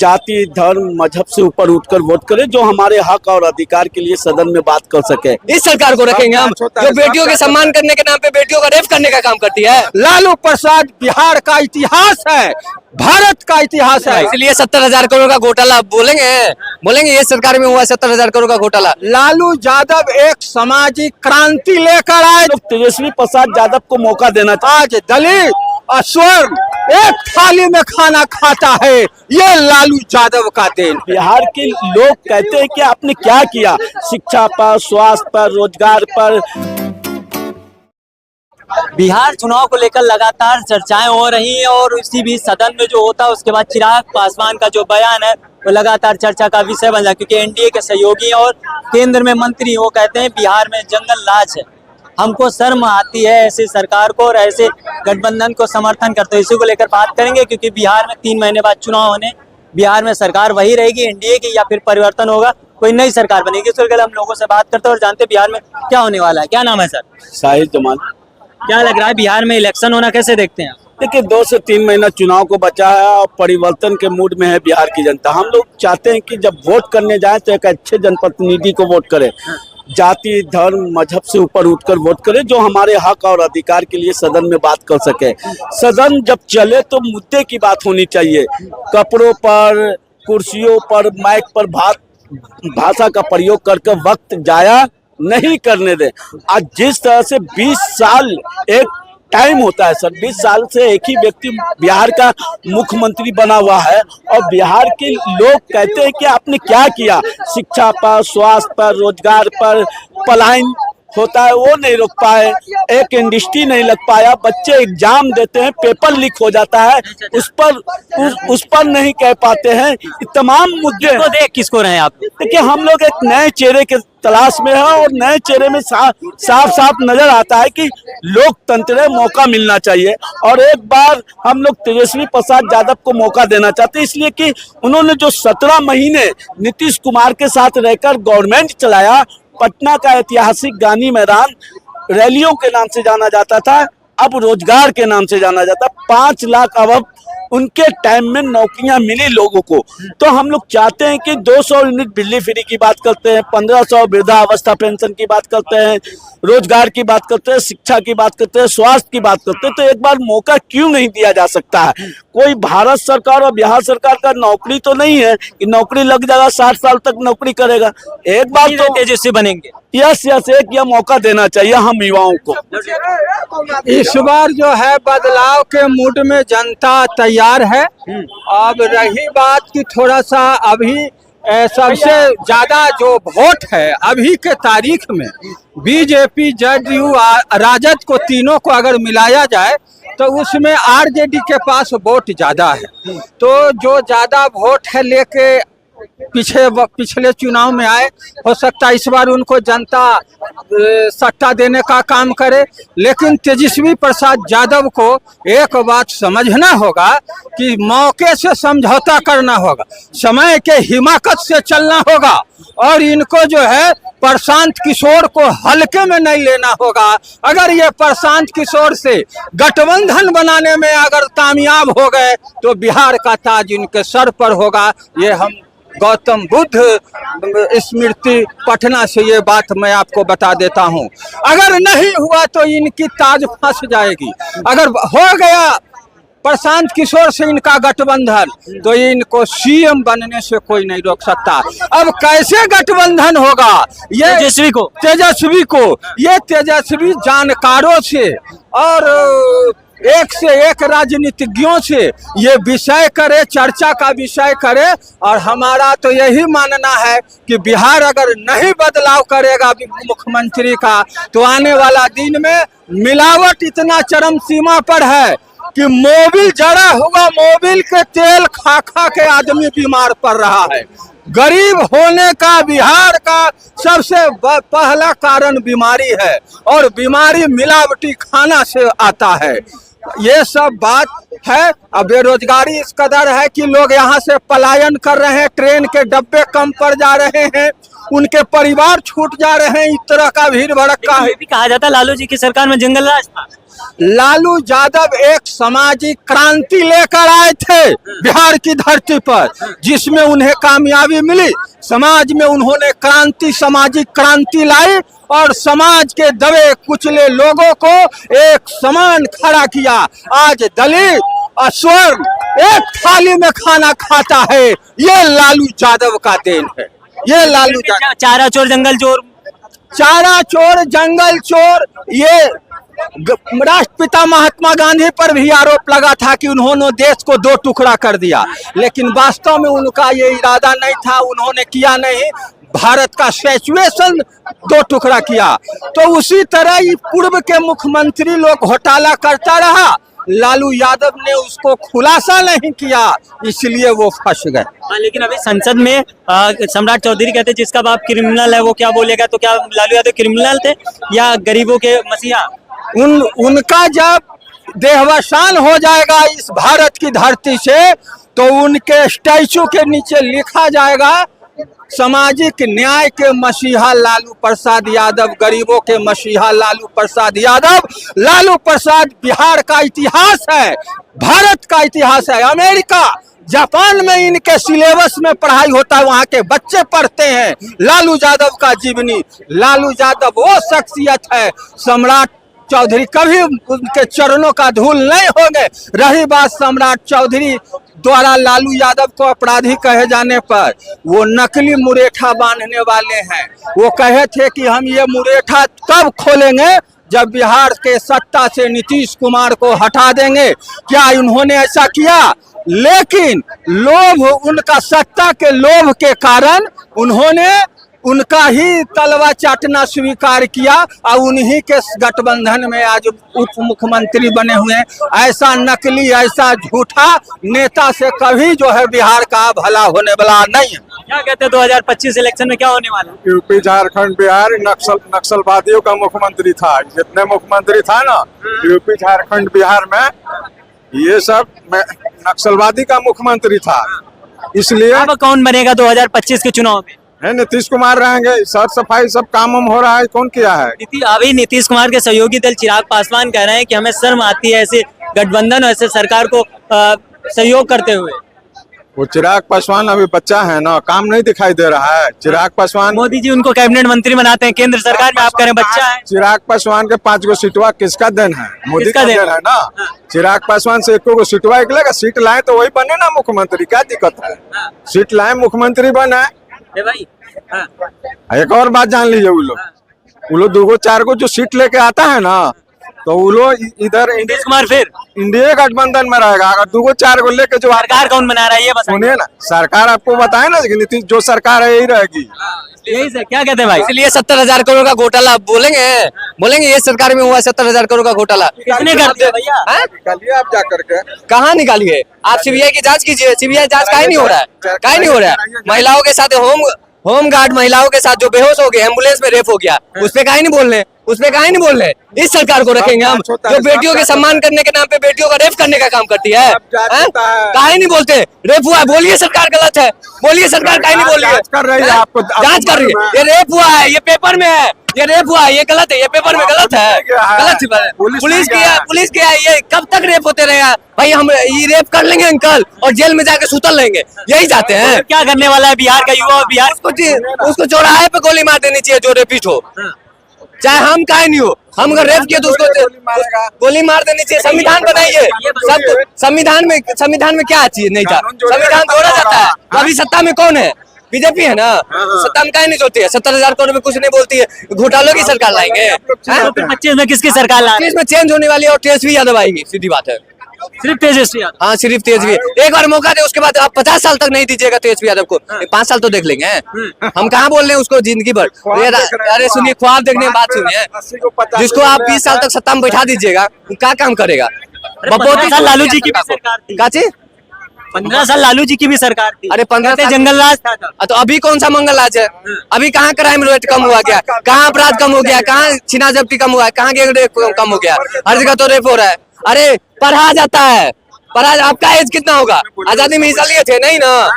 जाति धर्म मजहब से ऊपर उठकर वोट करे, जो हमारे हक और अधिकार के लिए सदन में बात कर सके। इस सरकार को रखेंगे हम जो बेटियों के सम्मान करने के नाम पे बेटियों का रेप करने का काम करती है। लालू प्रसाद बिहार का इतिहास है, भारत का इतिहास है। इसलिए 70,000 करोड़ का घोटाला बोलेंगे ये सरकार में हुआ 70,000 करोड़ का घोटाला। लालू यादव एक सामाजिक क्रांति लेकर आए। तेजस्वी प्रसाद यादव को मौका देना चाहिए। आज दलित स्वर्ण एक थाली में खाना खाता है, ये लालू यादव का देन। बिहार के लोग कहते हैं कि आपने क्या किया शिक्षा पर, स्वास्थ्य पर, रोजगार पर। बिहार चुनाव को लेकर लगातार चर्चाएं हो रही हैं और इसी भी सदन में जो होता है उसके बाद चिराग पासवान का जो बयान है वो लगातार चर्चा का विषय बन जाए, क्योंकि एनडीए के सहयोगी और केंद्र में मंत्री वो कहते हैं बिहार में जंगल राज है। हमको शर्म आती है ऐसी सरकार को और ऐसे गठबंधन को समर्थन करते हैं। इसी को लेकर बात करेंगे, क्योंकि बिहार में 3 महीने बाद चुनाव होने, बिहार में सरकार वही रहेगी एनडीए की या फिर परिवर्तन होगा, कोई नई सरकार बनेगी। इसको लेकर हम लोगों से बात करते हैं और जानते हैं बिहार में क्या होने वाला है। क्या नाम है सर? साहिल जमान। क्या लग रहा है बिहार में इलेक्शन होना कैसे देखते हैं? देखिए 2 से 3 महीना चुनाव को बचा है और परिवर्तन के मूड में है बिहार की जनता। हम लोग चाहते हैं कि जब वोट करने जाए तो एक अच्छे जनप्रतिनिधि को वोट करें, जाति धर्म मजहब से ऊपर उठकर वोट करे, जो हमारे हक और अधिकार के लिए सदन में बात कर सके। सदन जब चले तो मुद्दे की बात होनी चाहिए, कपड़ों पर, कुर्सियों पर, माइक पर भाषा का प्रयोग करके वक्त जाया नहीं करने दे। आज जिस तरह से 20 साल एक टाइम होता है सर, 20 साल से एक ही व्यक्ति बिहार का मुख्यमंत्री बना हुआ है और बिहार के लोग कहते हैं कि आपने क्या किया शिक्षा पर, स्वास्थ्य पर, रोजगार पर। पलायन होता है वो नहीं रोक पाए, एक इंडस्ट्री नहीं लग पाया, बच्चे एग्जाम देते हैं पेपर लीक हो जाता है, उस पर नहीं कह पाते हैं। तमाम मुद्दे को देख किसको रहे आप? देखिए हम लोग एक नए चेहरे के तलाश में है और नए चेहरे में साफ नजर आता है कि लोकतंत्र मौका मिलना चाहिए। और एक बार हम लोग तेजस्वी प्रसाद यादव को मौका देना चाहते हैं, इसलिए कि उन्होंने जो 17 महीने नीतीश कुमार के साथ रहकर गवर्नमेंट चलाया। पटना का ऐतिहासिक गांधी मैदान रैलियों के नाम से जाना जाता था, अब रोजगार के नाम से जाना जाता। 5 लाख अब उनके टाइम में नौकरियां मिली लोगों को। तो हम लोग चाहते हैं कि 200 यूनिट बिजली फ्री की बात करते हैं, 1500 वृद्धावस्था पेंशन की बात करते हैं, रोजगार की बात करते हैं, शिक्षा की बात करते हैं, स्वास्थ्य की बात करते हैं। तो एक बार मौका क्यों नहीं दिया जा सकता है? कोई भारत सरकार और बिहार सरकार का नौकरी तो नहीं है कि नौकरी लग जाएगा 60 साल तक नौकरी करेगा। एक बार तो तेजस्वी बनेंगे। यस एक यह मौका देना चाहिए हम युवाओं को। इस बार जो है बदलाव के मूड में जनता तैयार है। अब रही बात कि थोड़ा सा अभी सबसे ज्यादा जो वोट है अभी के तारीख में बीजेपी, जदयू, राजद को तीनों को अगर मिलाया जाए तो उसमें आरजेडी के पास वोट ज्यादा है। तो जो ज्यादा वोट है लेके पिछले चुनाव में आए, हो सकता है इस बार उनको जनता सट्टा देने का काम करे। लेकिन तेजस्वी प्रसाद यादव को एक बात समझना होगा कि मौके से समझौता करना होगा, समय के हिमाकत से चलना होगा और इनको जो है प्रशांत किशोर को हल्के में नहीं लेना होगा। अगर ये प्रशांत किशोर से गठबंधन बनाने में अगर कामयाब हो गए तो बिहार का ताज इनके सर पर होगा। ये हम गौतम बुद्ध स्मृति पटना से ये बात मैं आपको बता देता हूँ। अगर नहीं हुआ तो इनकी ताज फंस जाएगी। अगर हो गया प्रशांत किशोर से इनका गठबंधन तो इनको सीएम बनने से कोई नहीं रोक सकता। अब कैसे गठबंधन होगा? ये तेजस्वी जानकारों से और एक से एक राजनीतिज्ञों से ये विषय करे, चर्चा का विषय करे। और हमारा तो यही मानना है कि बिहार अगर नहीं बदलाव करेगा मुख्यमंत्री का तो आने वाला दिन में मिलावट इतना चरम सीमा पर है कि मोबिल जड़ा हुआ मोबिल के तेल खा के आदमी बीमार पड़ रहा है। गरीब होने का बिहार का सबसे पहला कारण बीमारी है और बीमारी मिलावटी खाना से आता है। ये सब बात है। अब बेरोजगारी इस कदर है कि लोग यहाँ से पलायन कर रहे हैं, ट्रेन के डब्बे कम पड़ जा रहे हैं उनके परिवार छूट जा रहे हैं, इस तरह का भीड़ भड़का है। ये भी कहा जाता है लालू जी की सरकार में जंगल राज था। लालू यादव एक सामाजिक क्रांति लेकर आए थे बिहार की धरती पर, जिसमें उन्हें कामयाबी मिली। समाज में उन्होंने सामाजिक क्रांति लाई और समाज के दबे कुचले लोगों को एक समान खड़ा किया। आज दलित स्वर्ण एक थाली में खाना खाता है, ये लालू यादव का देन है। ये लालू यादव, चारा चोर जंगल चोर, चारा चोर जंगल चोर, ये राष्ट्रपिता महात्मा गांधी पर भी आरोप लगा था कि उन्होंने देश को दो टुकड़ा कर दिया, लेकिन वास्तव में उनका ये इरादा नहीं था, उन्होंने किया नहीं, भारत का सिचुएशन दो टुकड़ा किया। तो उसी तरह ये पूर्व के मुख्यमंत्री लोग घोटाला करता रहा, लालू यादव ने उसको खुलासा नहीं किया, इसलिए वो फंस गए। हाँ, लेकिन अभी संसद में सम्राट चौधरी कहते जिसका बाप क्रिमिनल है वो क्या बोलेगा, तो क्या लालू यादव क्रिमिनल थे या गरीबों के मसीहा? उनका जब देहावसान हो जाएगा इस भारत की धरती से, तो उनके स्टैचू के नीचे लिखा जाएगा सामाजिक न्याय के मसीहा लालू प्रसाद यादव, गरीबों के मसीहा लालू प्रसाद यादव। लालू प्रसाद बिहार का इतिहास है, भारत का इतिहास है। अमेरिका जापान में इनके सिलेबस में पढ़ाई होता है, वहाँ के बच्चे पढ़ते हैं लालू यादव का जीवनी। लालू यादव वो शख्सियत है, सम्राट चौधरी कभी उनके चरणों का धूल नहीं होंगे। रही बात सम्राट चौधरी द्वारा लालू यादव को अपराधी कहे जाने पर, वो नकली मुरेठा बांधने वाले हैं। वो कहे थे कि हम ये मुरेठा कब खोलेंगे, जब बिहार के सत्ता से नीतीश कुमार को हटा देंगे। क्या उन्होंने ऐसा किया? लेकिन लोभ, उनका सत्ता के लोभ के कारण उन्होंने उनका ही तलवा चाटना स्वीकार किया और उन्हीं के गठबंधन में आज उप मुख्यमंत्री बने हुए हैं। ऐसा नकली, ऐसा झूठा नेता से कभी जो है बिहार का भला होने वाला नहीं है। क्या कहते हैं 2025 इलेक्शन में क्या होने वाला? यूपी झारखंड बिहार नक्सलवादियों का मुख्यमंत्री था। जितने मुख्यमंत्री था ना यूपी झारखंड बिहार में, ये सब नक्सलवादी का मुख्यमंत्री था। इसलिए अब कौन बनेगा 2025 के चुनाव में? है नीतीश कुमार रहेंगे। साफ सफाई सब काम हो रहा है, कौन किया है? अभी नीतीश कुमार के सहयोगी दल चिराग पासवान कह रहे हैं कि हमें शर्म आती है ऐसे गठबंधन, ऐसे सरकार को सहयोग करते हुए। वो चिराग पासवान अभी बच्चा है ना, काम नहीं दिखाई दे रहा है। चिराग पासवान, मोदी जी उनको कैबिनेट मंत्री बनाते हैं केंद्र सरकार में, आप कह रहे हैं बच्चा है। चिराग पासवान के 5 गो सीटवा किसका देन है? मोदी का देन है ना। चिराग पासवान से 1 गो सीटवा निकलेगा, सीट लाए तो वही बने ना मुख्यमंत्री, क्या दिक्कत है? सीट लाए मुख्यमंत्री बने भाई। एक और बात जान लीजिए, वो लोग 2 गो 4 गो जो सीट लेके आता है ना, तो वो लोग इधर नीतीश कुमार फिर इंडिया गठबंधन में रहेगा। अगर 2 गो 4 गो लेके जो सरकार कौन बना रहा है ये बताइए। सुनिए ना, सरकार आपको बताए ना कि नीतीश जो सरकार है यही रहेगी। यही से क्या कहते हैं भाई? इसलिए 70,000 करोड़ का घोटाला बोलेंगे ये सरकार में हुआ 70,000 करोड़ का घोटाला किसने कर दिया भैया? निकालिए आप जा करके। कहाँ निकालिए? आप सीबीआई की जांच कीजिए। सीबीआई जांच काहे नहीं हो रहा है? काहे नहीं हो रहा है? महिलाओं के साथ होम गार्ड महिलाओं के साथ जो बेहोश हो गए, एम्बुलेंस में रेप हो गया, उस पे काहे नहीं बोल रहे? उसमें काहे नहीं बोल रहे? इस सरकार को रखेंगे हम जो बेटियों के सम्मान करने के नाम पे बेटियों का रेप करने का काम करती है। काहे नहीं बोलते? रेप हुआ, बोलिए सरकार गलत है, बोलिए सरकार काहे नहीं बोल रही है? जांच कर रही है, ये रेप हुआ है, ये पेपर में है, ये रेप हुआ है, ये गलत है, ये पेपर में गलत है, गलत है। पुलिस क्या है? ये कब तक रेप होते रहेगा भाई? हम ये रेप कर लेंगे अंकल और जेल में जाके सुतल लेंगे, यही चाहते हैं। क्या करने वाला है बिहार का युवा? बिहार उसको चौराहे पे गोली मार देनी चाहिए जो रेपिस्ट हो, चाहे हम काहे नहीं हो। हम अगर रेप किए तो उसको गोली मार देनी चाहिए। संविधान बनाइए सब। संविधान में क्या चीज नहीं था? संविधान तोड़ा जाता है। अभी सत्ता में कौन है? बीजेपी है ना। सत्ता में काहे नहीं जोती है? 70,000 करोड़ में कुछ नहीं बोलती है। घोटालों की सरकार लाएंगे। 25 में किसकी सरकार लाएंगे? इसमें चेंज होने वाली है और तेजस्वी यादव आएगी, सीधी बात है। सिर्फ तेजस्वी यादव? हाँ, सिर्फ तेजस्वी। एक बार मौका दे, उसके बाद आप 50 साल तक नहीं दीजिएगा तेजस्वी यादव को। 5 साल तो देख लेंगे। हम कहाँ बोल रहे हैं उसको जिंदगी भर? अरे सुनिए, ख्वाब देखने की बात सुनिए। जिसको आप 20 साल तक सत्ता में बैठा दीजिएगा, क्या काम करेगा? 15 साल लालू जी की भी सरकार थी। क्या चीज? 15 साल लालू जी की भी सरकार थी। अरे 15 जंगल राज था। तो अभी कौन सा मंगल राज है? अभी कहाँ क्राइम रेट कम हुआ क्या? कहाँ अपराध कम हो गया? कहाँ छीना जब्ती कम हुआ है? कहाँ गैंग रेप कम हो गया? हर जगह तो रेप हो रहा है। अरे पढ़ा जाता है। पढ़ा, आपका एज कितना होगा? आजादी में हिस्सा लिए थे नहीं ना?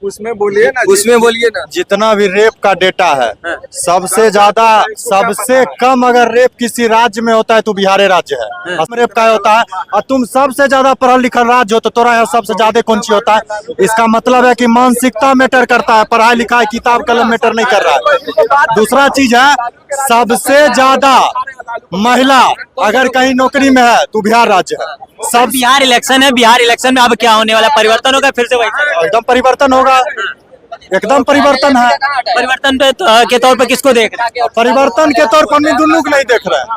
उसमें बोलिए ना, उसमें बोलिए ना। जितना भी रेप का डेटा है, सबसे ज्यादा, सबसे कम अगर रेप किसी राज्य में होता है तो बिहार राज्य है। रेप का होता है और तुम सबसे ज्यादा पढ़ा लिखा राज्य हो तो तोरा यहाँ सबसे ज्यादा कौन सी होता है। इसका मतलब है कि मानसिकता मैटर करता है, पढ़ाई लिखाई किताब कलम मैटर नहीं कर रहा है। दूसरा चीज है, सबसे ज्यादा महिला अगर कहीं नौकरी में है तो बिहार राज्य है। सब बिहार इलेक्शन है, बिहार इलेक्शन में अब क्या होने वाला, परिवर्तन होगा फिर से वही? एकदम परिवर्तन होगा, एकदम परिवर्तन है। परिवर्तन के तौर पर किसको देख रहे हैं? परिवर्तन के तौर पर हम दोनों को नहीं देख रहे हैं।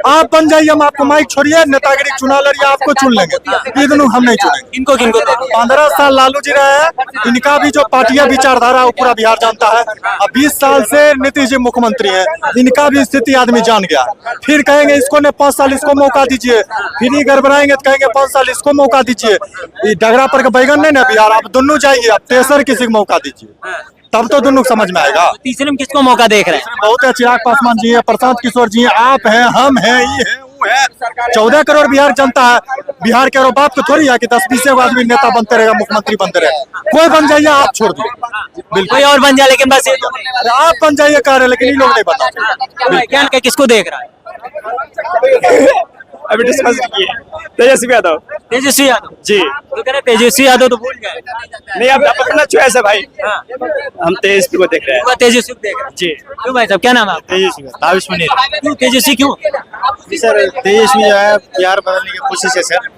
आप बन जाइए, हम आपको माइक छोड़िए, नेतागिरी चुना लड़िए, आपको चुन लेंगे। ये दोनों हम नहीं चुनेंगे। किनको किनको देख रहे हैं? 15 साल लालू जी रहे हैं, इनका भी जो पार्टियां विचारधारा है वो पूरा बिहार जानता है। अब 20 साल से नीतीश जी मुख्यमंत्री हैं, इनका भी स्थिति आदमी जान गया। फिर कहेंगे इसको ने 5 साल इसको मौका दीजिए, फिर ये गड़बड़ाएंगे तो कहेंगे 5 साल इसको मौका दीजिए। ये डगरा पर के बैगन नहीं ना बिहार, आप दोनों जाइए, आप तेसर किसी को मौका दीजिए, तब तो दोनों समझ में आएगा। तीसरे में किसको मौका देख रहे हैं? बहुत है, चिराग पासवान जी है, प्रशांत किशोर जी हैं, आप हैं, हम हैं, ये है, वो है। 14 करोड़ बिहार जनता है। बिहार के और बाप को थोड़ी है कि 10-20 आदमी नेता बनते रहेगा, मुख्यमंत्री बनते रहे। कोई बन जाइए, आप छोड़ दिए, बिल्कुल कोई और बन जाए, लेकिन बस ये अरे आप बन जाइए कह रहे, लेकिन ये लोग नहीं बता। क्या किसको देख रहा है? अभी डिस्कस किए तेजस्वी यादव। तेजस्वी यादव जी तो कह रहे तेजस्वी यादव तो भूल गए। नहीं, अब अपना चॉइस है भाई, हम तेजस्वी को देख रहे हैं। वो तेजस्वी को देख रहे हैं। जी क्यों भाई साहब, क्या नाम है आपका? तेजस्वी, ताबिश मुनीर। क्यों तेजस्वी, क्यों? जी सर, तेजस्वी जो है बिहार बदलने की कोशिश है सर।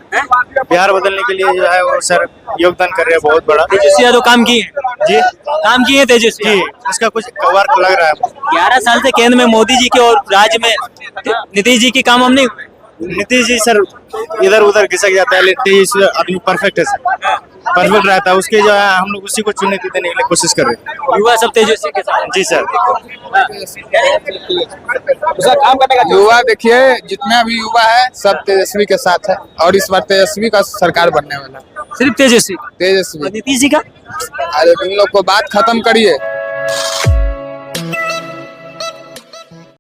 बिहार बदलने के लिए जो है वो सर योगदान कर रहे हैं बहुत बड़ा। तेजस्वी यादव काम किए जी, काम किए तेजस्वी जी, उसका कुछ वर्क लग रहा है। 11 साल से केंद्र में मोदी जी के और राज्य में नीतीश जी की काम हम नहीं हुए। नीतीश जी सर इधर उधर खिसक जाता है, लेकिन आदमी परफेक्ट है सर, परफेक्ट रहता है। उसके जो है हम लोग उसी को चुनने देने के लिए कोशिश कर रहे हैं। युवा सब तेजस्वी के साथ। जी सर। युवा देखिए, जितना भी युवा है सब तेजस्वी के साथ है, और इस बार तेजस्वी का सरकार बनने वाला है। सिर्फ तेजस्वी? तेजस्वी। नीतीश जी का? अरे इन लोग को बात खत्म करिए।